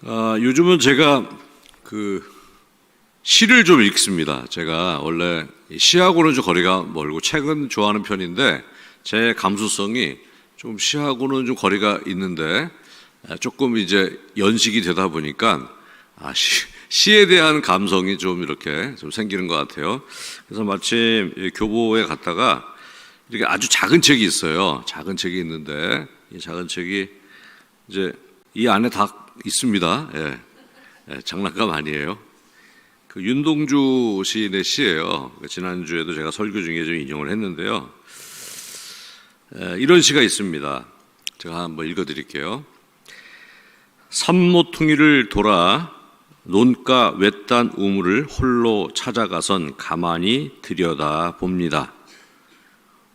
요즘은 제가 시를 좀 읽습니다. 제가 원래 시하고는 좀 거리가 멀고 책은 좋아하는 편인데 제 감수성이 좀 시하고는 좀 거리가 있는데 조금 이제 연식이 되다 보니까 시에 대한 감성이 좀 이렇게 좀 생기는 것 같아요. 그래서 마침 교보에 갔다가 이렇게 아주 작은 책이 있어요. 작은 책이 있는데 이 작은 책이 이제 이 안에 다 있습니다. 장난감 아니에요. 윤동주 시인의 시예요. 지난주에도 제가 설교 중에 좀 인용을 했는데요. 이런 시가 있습니다. 제가 한번 읽어드릴게요. 산모퉁이를 돌아 논가 외딴 우물을 홀로 찾아가선 가만히 들여다 봅니다.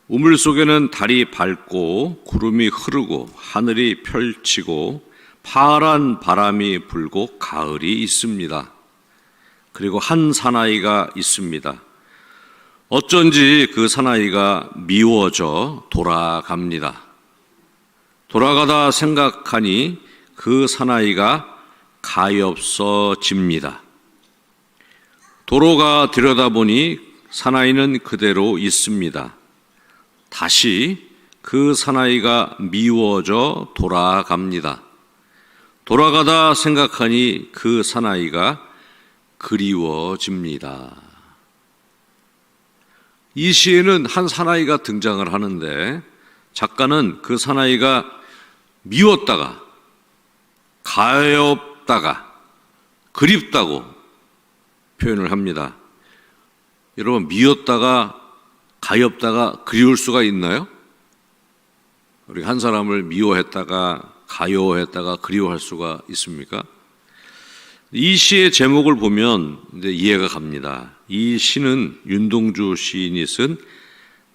우물 속에는 달이 밝고 구름이 흐르고 하늘이 펼치고 파란 바람이 불고 가을이 있습니다. 그리고 한 사나이가 있습니다. 어쩐지 그 사나이가 미워져 돌아갑니다. 돌아가다 생각하니 그 사나이가 가엾어집니다. 도로가 들여다보니 사나이는 그대로 있습니다. 다시 그 사나이가 미워져 돌아갑니다. 돌아가다 생각하니 그 사나이가 그리워집니다. 이 시에는 한 사나이가 등장을 하는데 작가는 그 사나이가 미웠다가 가엾다가 그립다고 표현을 합니다. 여러분, 미웠다가 가엾다가 그리울 수가 있나요? 우리 한 사람을 미워했다가 가요했다가 그리워할 수가 있습니까? 이 시의 제목을 보면 이제 이해가 갑니다. 이 시는 윤동주 시인이 쓴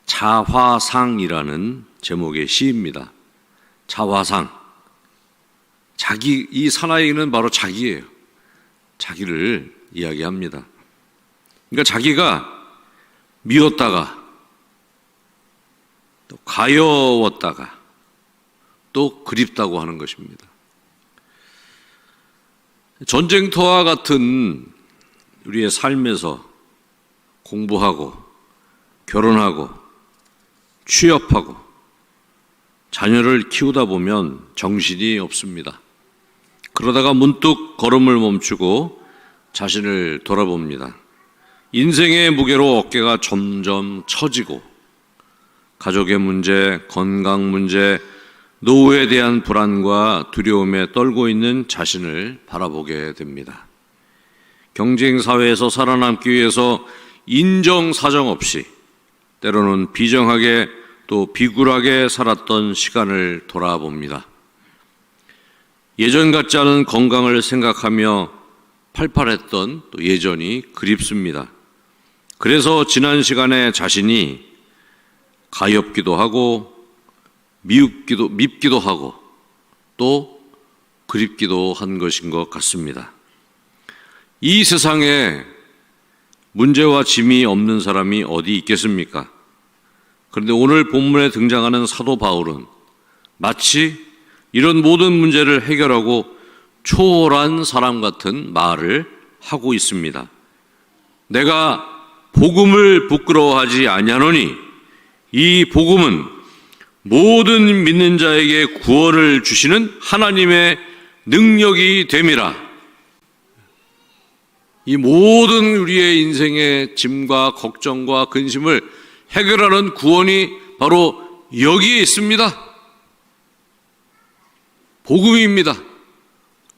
자화상이라는 제목의 시입니다. 자화상. 이 사나이는 바로 자기예요. 자기를 이야기합니다. 그러니까 자기가 미웠다가 또 가여웠다가 또 그립다고 하는 것입니다. 전쟁터와 같은 우리의 삶에서 공부하고 결혼하고 취업하고 자녀를 키우다 보면 정신이 없습니다. 그러다가 문득 걸음을 멈추고 자신을 돌아봅니다. 인생의 무게로 어깨가 점점 처지고 가족의 문제, 건강 문제, 노후에 대한 불안과 두려움에 떨고 있는 자신을 바라보게 됩니다. 경쟁 사회에서 살아남기 위해서 인정사정 없이 때로는 비정하게 또 비굴하게 살았던 시간을 돌아봅니다. 예전 같지 않은 건강을 생각하며 팔팔했던 또 예전이 그립습니다. 그래서 지난 시간에 자신이 가엾기도 하고 밉기도 하고 또 그립기도 한 것인 것 같습니다. 이 세상에 문제와 짐이 없는 사람이 어디 있겠습니까? 그런데 오늘 본문에 등장하는 사도 바울은 마치 이런 모든 문제를 해결하고 초월한 사람 같은 말을 하고 있습니다. 내가 복음을 부끄러워하지 아니하노니 이 복음은 모든 믿는 자에게 구원을 주시는 하나님의 능력이 됨이라. 이 모든 우리의 인생의 짐과 걱정과 근심을 해결하는 구원이 바로 여기에 있습니다. 복음입니다.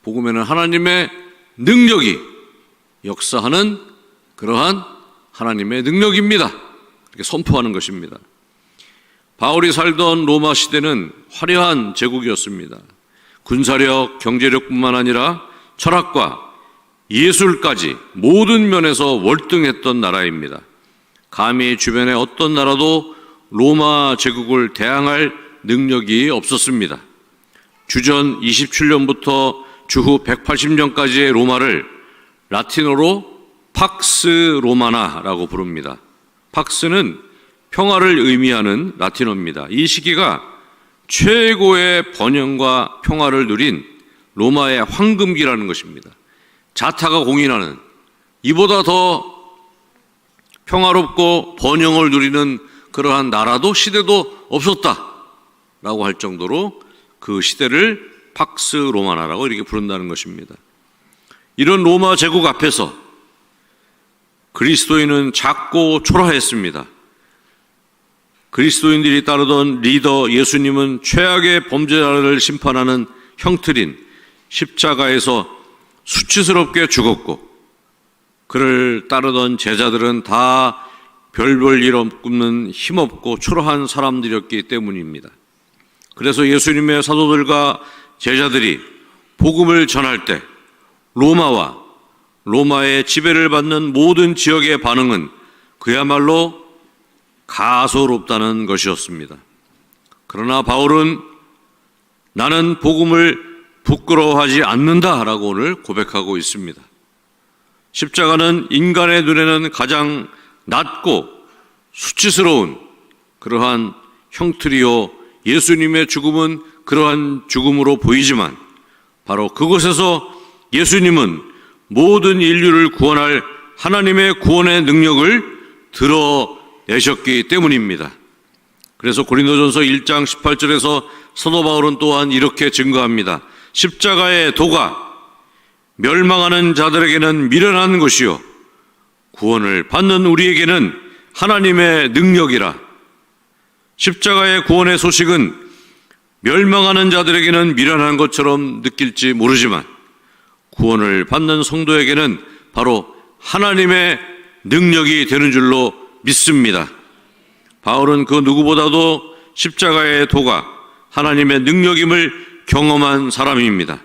복음에는 하나님의 능력이 역사하는 그러한 하나님의 능력입니다. 이렇게 선포하는 것입니다. 바울이 살던 로마 시대는 화려한 제국이었습니다. 군사력, 경제력뿐만 아니라 철학과 예술까지 모든 면에서 월등했던 나라입니다. 감히 주변의 어떤 나라도 로마 제국을 대항할 능력이 없었습니다. 주전 27년부터 주후 180년까지의 로마를 라틴어로 팍스 로마나라고 부릅니다. 팍스는 평화를 의미하는 라틴어입니다. 이 시기가 최고의 번영과 평화를 누린 로마의 황금기라는 것입니다. 자타가 공인하는, 이보다 더 평화롭고 번영을 누리는 그러한 나라도 시대도 없었다라고 할 정도로 그 시대를 팍스 로마나라고 이렇게 부른다는 것입니다. 이런 로마 제국 앞에서 그리스도인은 작고 초라했습니다. 그리스도인들이 따르던 리더 예수님은 최악의 범죄자를 심판하는 형틀인 십자가에서 수치스럽게 죽었고, 그를 따르던 제자들은 다 별별 일 없는 힘없고 초라한 사람들이었기 때문입니다. 그래서 예수님의 사도들과 제자들이 복음을 전할 때 로마와 로마의 지배를 받는 모든 지역의 반응은 그야말로 가소롭다는 것이었습니다. 그러나 바울은 나는 복음을 부끄러워하지 않는다라고 오늘 고백하고 있습니다. 십자가는 인간의 눈에는 가장 낮고 수치스러운 그러한 형틀이요, 예수님의 죽음은 그러한 죽음으로 보이지만 바로 그곳에서 예수님은 모든 인류를 구원할 하나님의 구원의 능력을 드러내셨기 때문입니다. 그래서 고린도전서 1장 18절에서 사도 바울은 또한 이렇게 증거합니다. 십자가의 도가 멸망하는 자들에게는 미련한 것이요 구원을 받는 우리에게는 하나님의 능력이라. 십자가의 구원의 소식은 멸망하는 자들에게는 미련한 것처럼 느낄지 모르지만 구원을 받는 성도에게는 바로 하나님의 능력이 되는 줄로 믿습니다. 바울은 그 누구보다도 십자가의 도가 하나님의 능력임을 경험한 사람입니다.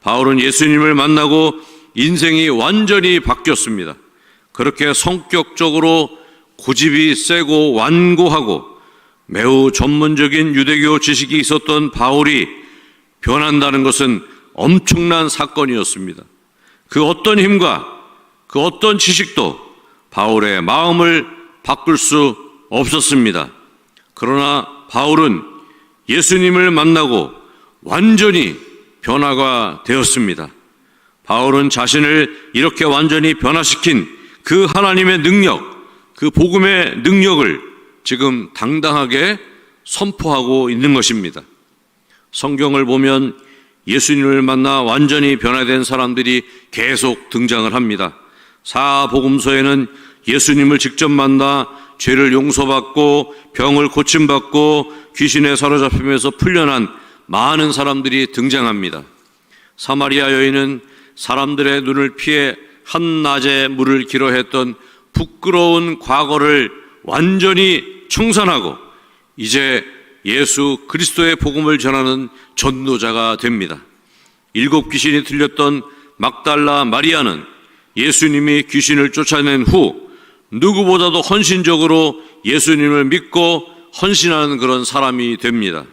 바울은 예수님을 만나고 인생이 완전히 바뀌었습니다. 그렇게 성격적으로 고집이 세고 완고하고 매우 전문적인 유대교 지식이 있었던 바울이 변한다는 것은 엄청난 사건이었습니다. 그 어떤 힘과 그 어떤 지식도 바울의 마음을 바꿀 수 없었습니다. 그러나 바울은 예수님을 만나고 완전히 변화가 되었습니다. 바울은 자신을 이렇게 완전히 변화시킨 그 하나님의 능력, 그 복음의 능력을 지금 당당하게 선포하고 있는 것입니다. 성경을 보면 예수님을 만나 완전히 변화된 사람들이 계속 등장을 합니다. 사복음서에는 예수님을 직접 만나 죄를 용서받고 병을 고침받고 귀신에 사로잡히면서 풀려난 많은 사람들이 등장합니다. 사마리아 여인은 사람들의 눈을 피해 한낮에 물을 길어 했던 부끄러운 과거를 완전히 청산하고 이제 예수 그리스도의 복음을 전하는 전도자가 됩니다. 7 귀신이 들렸던 막달라 마리아는 예수님이 귀신을 쫓아낸 후 누구보다도 헌신적으로 예수님을 믿고 헌신하는 그런 사람이 됩니다.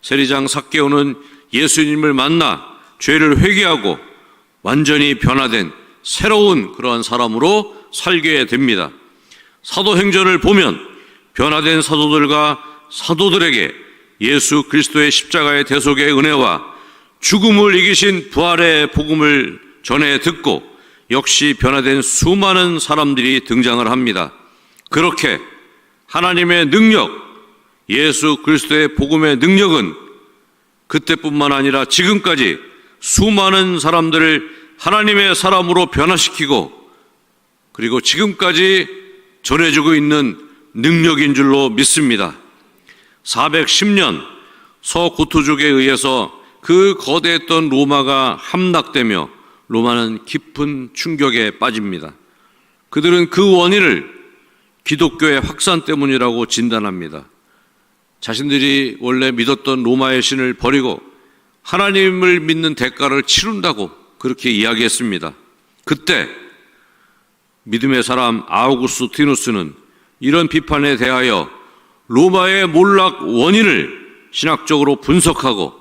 세리장 삭개오는 예수님을 만나 죄를 회개하고 완전히 변화된 새로운 그러한 사람으로 살게 됩니다. 사도행전을 보면 변화된 사도들과 사도들에게 예수 그리스도의 십자가의 대속의 은혜와 죽음을 이기신 부활의 복음을 전해 듣고 역시 변화된 수많은 사람들이 등장을 합니다. 그렇게 하나님의 능력, 예수 그리스도의 복음의 능력은 그때뿐만 아니라 지금까지 수많은 사람들을 하나님의 사람으로 변화시키고 그리고 지금까지 전해주고 있는 능력인 줄로 믿습니다. 410년 서고토족에 의해서 그 거대했던 로마가 함락되며 로마는 깊은 충격에 빠집니다. 그들은 그 원인을 기독교의 확산 때문이라고 진단합니다. 자신들이 원래 믿었던 로마의 신을 버리고 하나님을 믿는 대가를 치른다고 그렇게 이야기했습니다. 그때 믿음의 사람 아우구스티누스는 이런 비판에 대하여 로마의 몰락 원인을 신학적으로 분석하고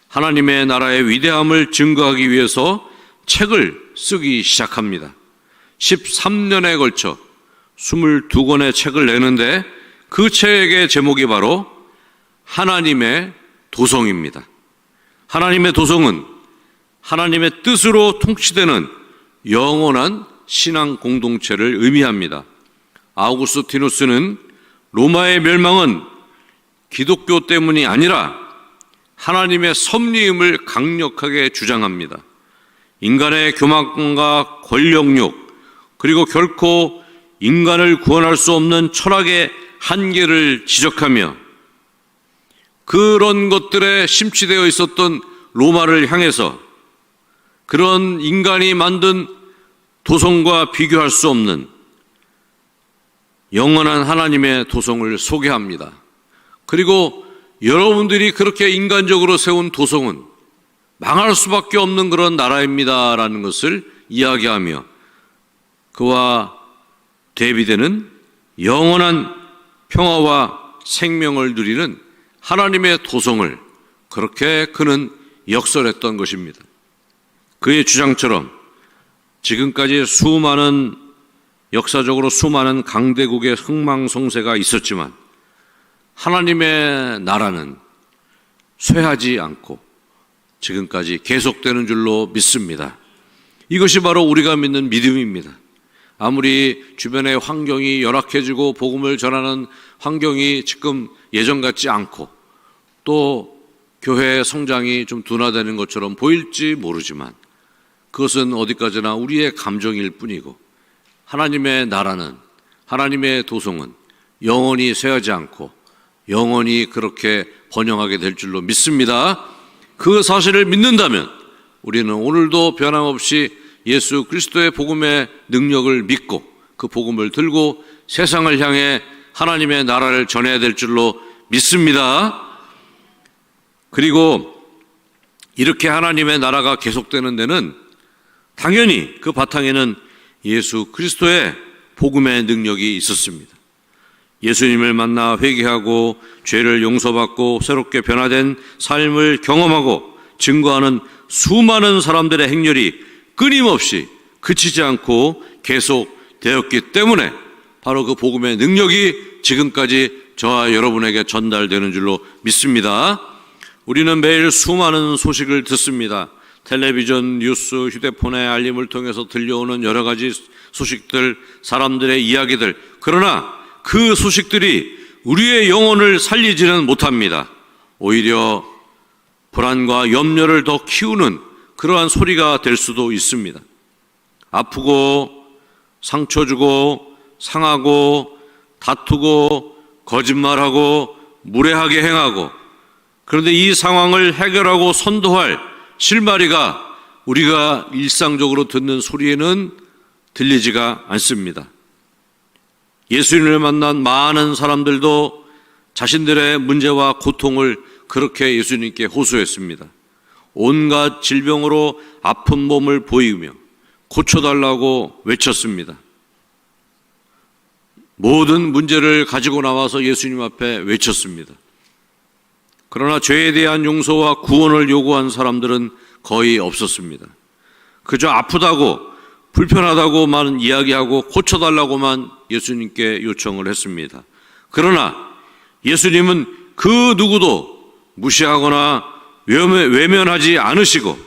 하나님의 나라의 위대함을 증거하기 위해서 책을 쓰기 시작합니다. 13년에 걸쳐 22권의 책을 내는데 그 책의 제목이 바로 하나님의 도성입니다. 하나님의 도성은 하나님의 뜻으로 통치되는 영원한 신앙 공동체를 의미합니다. 아우구스티누스는 로마의 멸망은 기독교 때문이 아니라 하나님의 섭리임을 강력하게 주장합니다. 인간의 교만과 권력욕, 그리고 결코 인간을 구원할 수 없는 철학의 한계를 지적하며 그런 것들에 심취되어 있었던 로마를 향해서 그런 인간이 만든 도성과 비교할 수 없는 영원한 하나님의 도성을 소개합니다. 그리고 여러분들이 그렇게 인간적으로 세운 도성은 망할 수밖에 없는 그런 나라입니다라는 것을 이야기하며 그와 대비되는 영원한 평화와 생명을 누리는 하나님의 도성을 그렇게 그는 역설했던 것입니다. 그의 주장처럼 지금까지 역사적으로 수많은 강대국의 흥망성쇠가 있었지만 하나님의 나라는 쇠하지 않고 지금까지 계속되는 줄로 믿습니다. 이것이 바로 우리가 믿는 믿음입니다. 아무리 주변의 환경이 열악해지고 복음을 전하는 환경이 지금 예전 같지 않고 또 교회의 성장이 좀 둔화되는 것처럼 보일지 모르지만 그것은 어디까지나 우리의 감정일 뿐이고 하나님의 나라는, 하나님의 도성은 영원히 쇠하지 않고 영원히 그렇게 번영하게 될 줄로 믿습니다. 그 사실을 믿는다면 우리는 오늘도 변함없이 예수 그리스도의 복음의 능력을 믿고 그 복음을 들고 세상을 향해 하나님의 나라를 전해야 될 줄로 믿습니다. 그리고 이렇게 하나님의 나라가 계속되는 데는 당연히 그 바탕에는 예수 그리스도의 복음의 능력이 있었습니다. 예수님을 만나 회개하고 죄를 용서받고 새롭게 변화된 삶을 경험하고 증거하는 수많은 사람들의 행렬이 끊임없이 그치지 않고 계속되었기 때문에 바로 그 복음의 능력이 지금까지 저와 여러분에게 전달되는 줄로 믿습니다. 우리는 매일 수많은 소식을 듣습니다. 텔레비전, 뉴스, 휴대폰의 알림을 통해서 들려오는 여러 가지 소식들, 사람들의 이야기들. 그러나 그 소식들이 우리의 영혼을 살리지는 못합니다. 오히려 불안과 염려를 더 키우는 그러한 소리가 될 수도 있습니다. 아프고 상처 주고 상하고 다투고 거짓말하고 무례하게 행하고 그런데 이 상황을 해결하고 선도할 실마리가 우리가 일상적으로 듣는 소리에는 들리지가 않습니다. 예수님을 만난 많은 사람들도 자신들의 문제와 고통을 그렇게 예수님께 호소했습니다. 온갖 질병으로 아픈 몸을 보이며 고쳐달라고 외쳤습니다. 모든 문제를 가지고 나와서 예수님 앞에 외쳤습니다. 그러나 죄에 대한 용서와 구원을 요구한 사람들은 거의 없었습니다. 그저 아프다고 불편하다고만 이야기하고 고쳐달라고만 예수님께 요청을 했습니다. 그러나 예수님은 그 누구도 무시하거나 외면하지 않으시고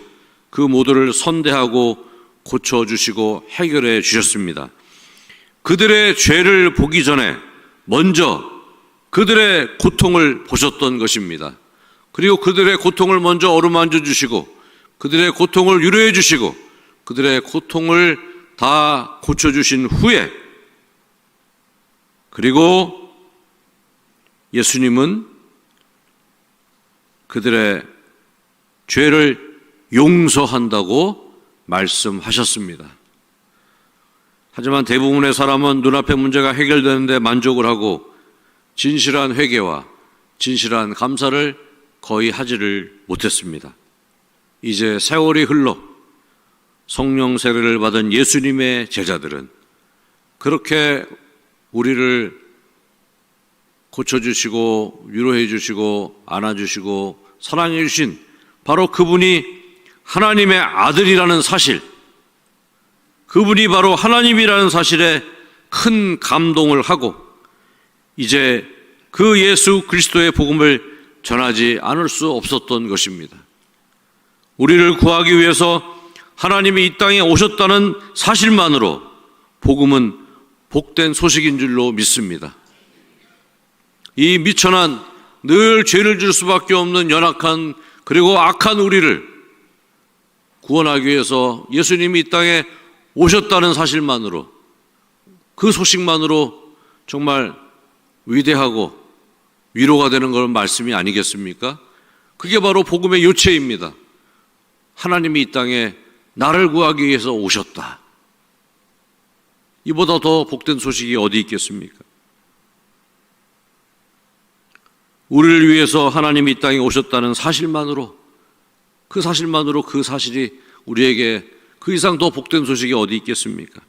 그 모두를 선대하고 고쳐주시고 해결해 주셨습니다. 그들의 죄를 보기 전에 먼저 그들의 고통을 보셨던 것입니다. 그리고 그들의 고통을 먼저 어루만져 주시고 그들의 고통을 위로해 주시고 그들의 고통을 다 고쳐주신 후에 그리고 예수님은 그들의 죄를 용서한다고 말씀하셨습니다. 하지만 대부분의 사람은 눈앞의 문제가 해결되는데 만족을 하고 진실한 회개와 진실한 감사를 거의 하지를 못했습니다. 이제 세월이 흘러 성령 세례를 받은 예수님의 제자들은 그렇게 우리를 고쳐주시고 위로해 주시고 안아주시고 사랑해 주신 바로 그분이 하나님의 아들이라는 사실, 그분이 바로 하나님이라는 사실에 큰 감동을 하고 이제 그 예수 그리스도의 복음을 전하지 않을 수 없었던 것입니다. 우리를 구하기 위해서 하나님이 이 땅에 오셨다는 사실만으로 복음은 복된 소식인 줄로 믿습니다. 이 미천한, 늘 죄를 질 수밖에 없는 연약한 그리고 악한 우리를 구원하기 위해서 예수님이 이 땅에 오셨다는 사실만으로, 그 소식만으로 정말 위대하고 위로가 되는 그런 말씀이 아니겠습니까? 그게 바로 복음의 요체입니다. 하나님이 이 땅에 나를 구하기 위해서 오셨다. 이보다 더 복된 소식이 어디 있겠습니까? 우리를 위해서 하나님이 이 땅에 오셨다는 사실만으로, 그 사실이 우리에게 그 이상 더 복된 소식이 어디 있겠습니까?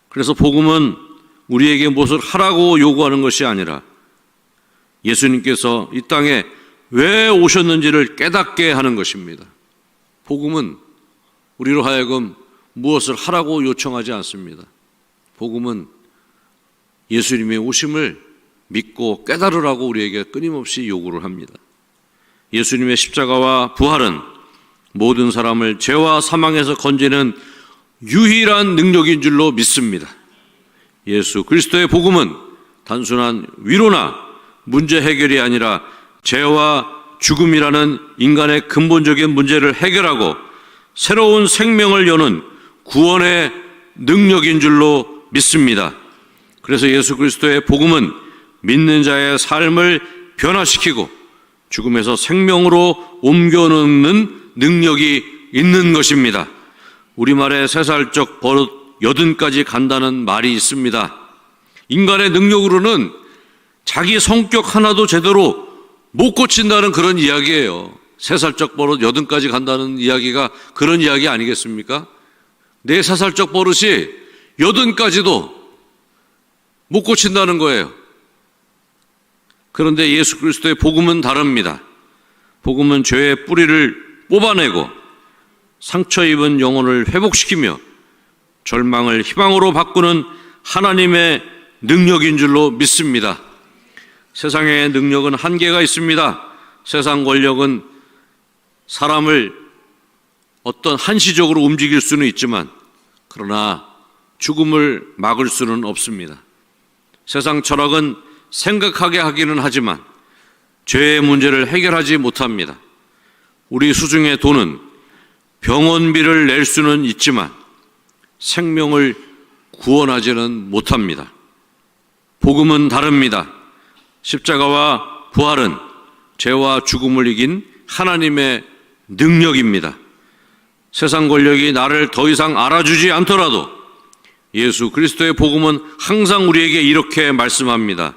그래서 복음은 우리에게 무엇을 하라고 요구하는 것이 아니라 예수님께서 이 땅에 왜 오셨는지를 깨닫게 하는 것입니다. 복음은 우리로 하여금 무엇을 하라고 요청하지 않습니다. 복음은 예수님의 오심을 믿고 깨달으라고 우리에게 끊임없이 요구를 합니다. 예수님의 십자가와 부활은 모든 사람을 죄와 사망에서 건지는 유일한 능력인 줄로 믿습니다. 예수 그리스도의 복음은 단순한 위로나 문제 해결이 아니라 죄와 죽음이라는 인간의 근본적인 문제를 해결하고 새로운 생명을 여는 구원의 능력인 줄로 믿습니다. 그래서 예수 그리스도의 복음은 믿는 자의 삶을 변화시키고 죽음에서 생명으로 옮겨놓는 능력이 있는 것입니다. 우리말에 3살적 버릇 80까지 간다는 말이 있습니다. 인간의 능력으로는 자기 성격 하나도 제대로 못 고친다는 그런 이야기예요. 3살적 버릇 80까지 간다는 이야기가 그런 이야기 아니겠습니까? 내 3살적 버릇이 80까지도 못 고친다는 거예요. 그런데 예수 그리스도의 복음은 다릅니다. 복음은 죄의 뿌리를 뽑아내고 상처 입은 영혼을 회복시키며 절망을 희망으로 바꾸는 하나님의 능력인 줄로 믿습니다. 세상의 능력은 한계가 있습니다. 세상 권력은 사람을 어떤 한시적으로 움직일 수는 있지만 그러나 죽음을 막을 수는 없습니다. 세상 철학은 생각하게 하기는 하지만 죄의 문제를 해결하지 못합니다. 우리 수중의 돈은 병원비를 낼 수는 있지만 생명을 구원하지는 못합니다. 복음은 다릅니다. 십자가와 부활은 죄와 죽음을 이긴 하나님의 능력입니다. 세상 권력이 나를 더 이상 알아주지 않더라도 예수 그리스도의 복음은 항상 우리에게 이렇게 말씀합니다.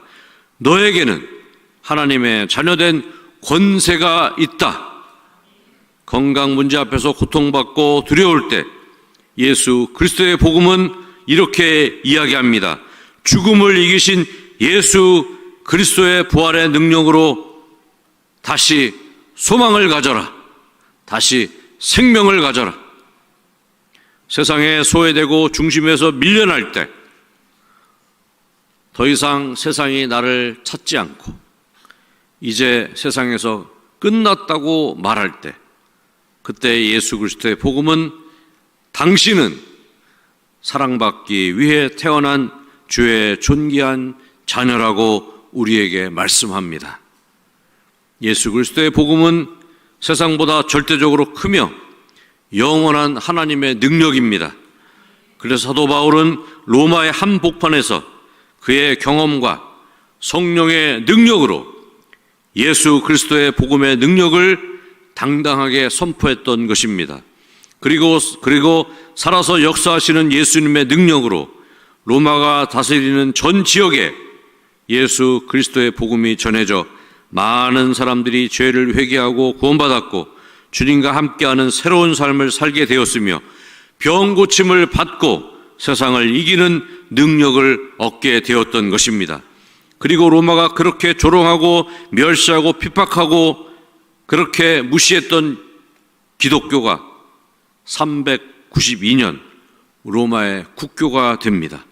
너에게는 하나님의 자녀된 권세가 있다. 건강 문제 앞에서 고통받고 두려울 때 예수 그리스도의 복음은 이렇게 이야기합니다. 죽음을 이기신 예수 그리스도의 부활의 능력으로 다시 소망을 가져라. 다시 생명을 가져라. 세상에 소외되고 중심에서 밀려날 때 더 이상 세상이 나를 찾지 않고 이제 세상에서 끝났다고 말할 때 그때 예수 그리스도의 복음은 당신은 사랑받기 위해 태어난 주의 존귀한 자녀라고 우리에게 말씀합니다. 예수 그리스도의 복음은 세상보다 절대적으로 크며 영원한 하나님의 능력입니다. 그래서 사도 바울은 로마의 한복판에서 그의 경험과 성령의 능력으로 예수 그리스도의 복음의 능력을 당당하게 선포했던 것입니다. 그리고 살아서 역사하시는 예수님의 능력으로 로마가 다스리는 전 지역에 예수 그리스도의 복음이 전해져 많은 사람들이 죄를 회개하고 구원받았고 주님과 함께하는 새로운 삶을 살게 되었으며 병 고침을 받고 세상을 이기는 능력을 얻게 되었던 것입니다. 그리고 로마가 그렇게 조롱하고 멸시하고 핍박하고 그렇게 무시했던 기독교가 392년 로마의 국교가 됩니다.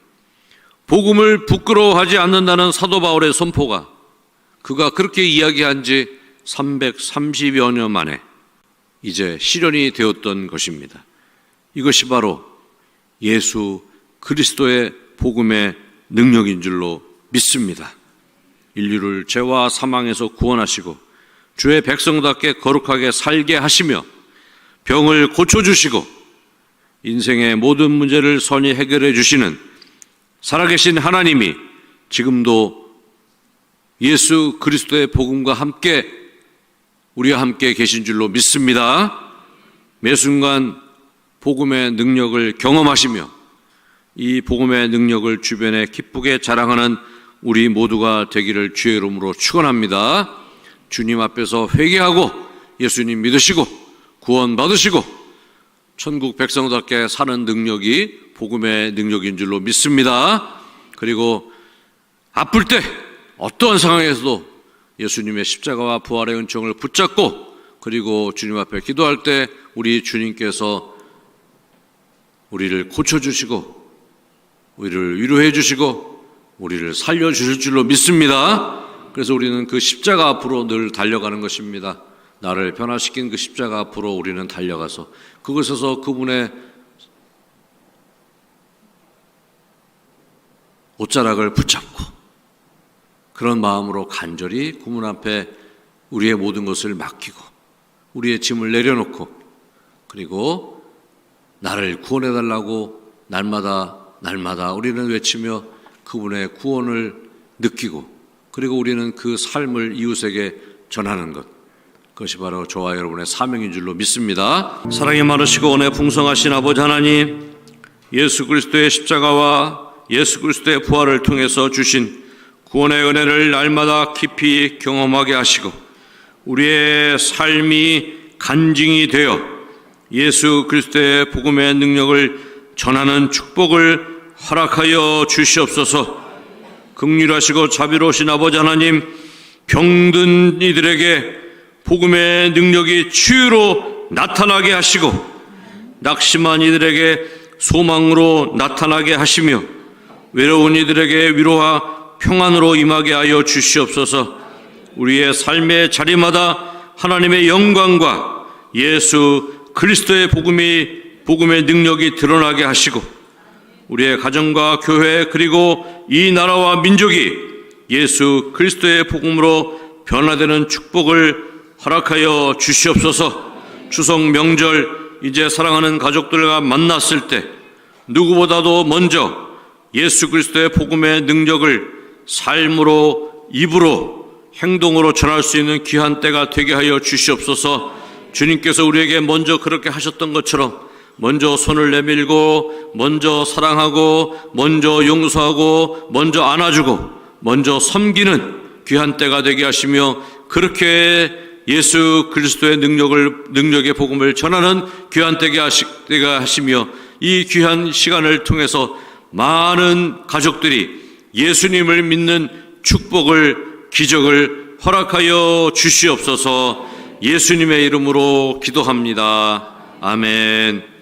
복음을 부끄러워하지 않는다는 사도 바울의 선포가 그가 그렇게 이야기한 지 330여 년 만에 이제 실현이 되었던 것입니다. 이것이 바로 예수 그리스도의 복음의 능력인 줄로 믿습니다. 인류를 죄와 사망에서 구원하시고 주의 백성답게 거룩하게 살게 하시며 병을 고쳐주시고 인생의 모든 문제를 선히 해결해 주시는 살아계신 하나님이 지금도 예수 그리스도의 복음과 함께 우리와 함께 계신 줄로 믿습니다. 매 순간 복음의 능력을 경험하시며 이 복음의 능력을 주변에 기쁘게 자랑하는 우리 모두가 되기를 주의 이름으로 축원합니다. 주님 앞에서 회개하고 예수님 믿으시고 구원 받으시고 천국 백성답게 사는 능력이 복음의 능력인 줄로 믿습니다. 그리고 아플 때 어떠한 상황에서도 예수님의 십자가와 부활의 은총을 붙잡고 그리고 주님 앞에 기도할 때 우리 주님께서 우리를 고쳐주시고 우리를 위로해 주시고 우리를 살려주실 줄로 믿습니다. 그래서 우리는 그 십자가 앞으로 늘 달려가는 것입니다. 나를 변화시킨 그 십자가 앞으로 우리는 달려가서 그곳에서 그분의 옷자락을 붙잡고 그런 마음으로 간절히 그분 앞에 우리의 모든 것을 맡기고 우리의 짐을 내려놓고 그리고 나를 구원해달라고 날마다 우리는 외치며 그분의 구원을 느끼고 그리고 우리는 그 삶을 이웃에게 전하는 것, 그것이 바로 저와 여러분의 사명인 줄로 믿습니다. 사랑이 많으시고 은혜 풍성하신 아버지 하나님, 예수 그리스도의 십자가와 예수 그리스도의 부활을 통해서 주신 구원의 은혜를 날마다 깊이 경험하게 하시고 우리의 삶이 간증이 되어 예수 그리스도의 복음의 능력을 전하는 축복을 허락하여 주시옵소서. 긍휼하시고 자비로우신 아버지 하나님, 병든 이들에게 복음의 능력이 치유로 나타나게 하시고 낙심한 이들에게 소망으로 나타나게 하시며 외로운 이들에게 위로와 평안으로 임하게 하여 주시옵소서. 우리의 삶의 자리마다 하나님의 영광과 예수 그리스도의 복음의 능력이 드러나게 하시고 우리의 가정과 교회 그리고 이 나라와 민족이 예수 그리스도의 복음으로 변화되는 축복을 허락하여 주시옵소서. 추석 명절 이제 사랑하는 가족들과 만났을 때 누구보다도 먼저 예수 그리스도의 복음의 능력을 삶으로 입으로 행동으로 전할 수 있는 귀한 때가 되게 하여 주시옵소서. 주님께서 우리에게 먼저 그렇게 하셨던 것처럼 먼저 손을 내밀고 먼저 사랑하고 먼저 용서하고 먼저 안아주고 먼저 섬기는 귀한 때가 되게 하시며 그렇게 예수 그리스도의 능력의 복음을 전하는 귀한 때가 하시며 이 귀한 시간을 통해서 많은 가족들이 예수님을 믿는 축복을 기적을 허락하여 주시옵소서. 예수님의 이름으로 기도합니다. 아멘.